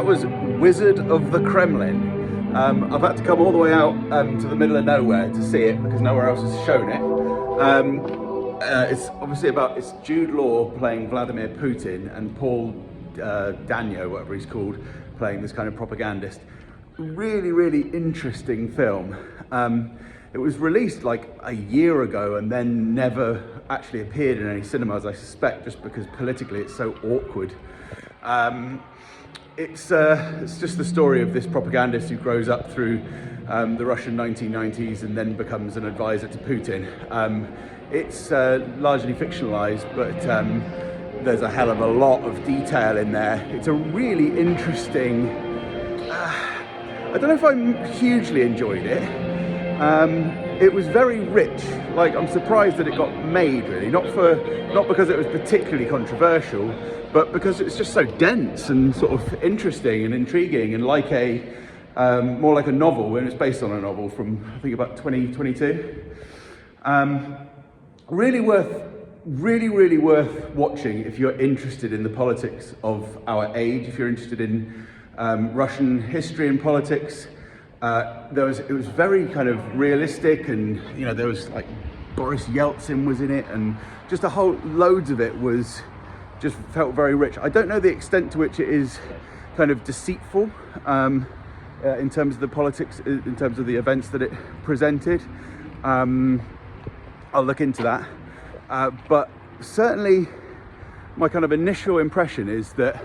That was Wizard of the Kremlin. I've had to come all the way out to the middle of nowhere to see it because nowhere else has shown it. It's obviously it's Jude Law playing Vladimir Putin and Paul Dano, whatever he's called, playing this kind of propagandist. Really, really interesting film. It was released like a year ago and then never actually appeared in any cinemas, I suspect, just because politically it's so awkward. It's just the story of this propagandist who grows up through the Russian 1990s and then becomes an advisor to Putin. It's largely fictionalized, but there's a hell of a lot of detail in there. It's a really interesting... I don't know if I hugely enjoyed it. It was very rich. Like, I'm surprised that it got made, really. Not because it was particularly controversial, but because it's just so dense and sort of interesting and intriguing, and like more like a novel, and it's based on a novel from, I think, about 2022. Really worth watching if you're interested in the politics of our age, if you're interested in Russian history and politics. It was very kind of realistic, and there was like Boris Yeltsin was in it, and just loads of it just felt very rich. I don't know the extent to which it is kind of deceitful in terms of the politics, in terms of the events that it presented. I'll look into that, but certainly my kind of initial impression is that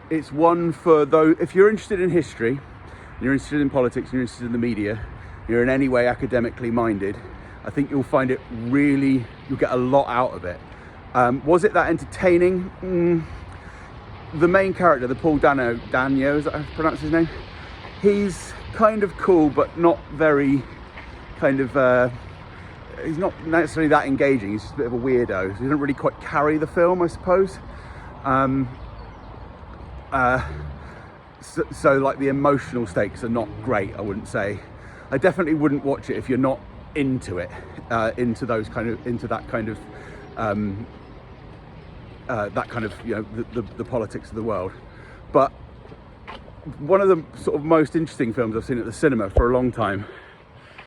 it's one for those, if you're interested in history, you're interested in politics, you're interested in the media, you're in any way academically minded, I think you'll find it really, you'll get a lot out of it. Was it that entertaining? The main character, the Paul Dano, is that how I pronounce his name? He's kind of cool, but not very kind of, he's not necessarily that engaging. He's just a bit of a weirdo. So he doesn't really quite carry the film, I suppose. So like the emotional stakes are not great, I wouldn't say. I definitely wouldn't watch it if you're not into it, into that kind of the politics of the world. But one of the sort of most interesting films I've seen at the cinema for a long time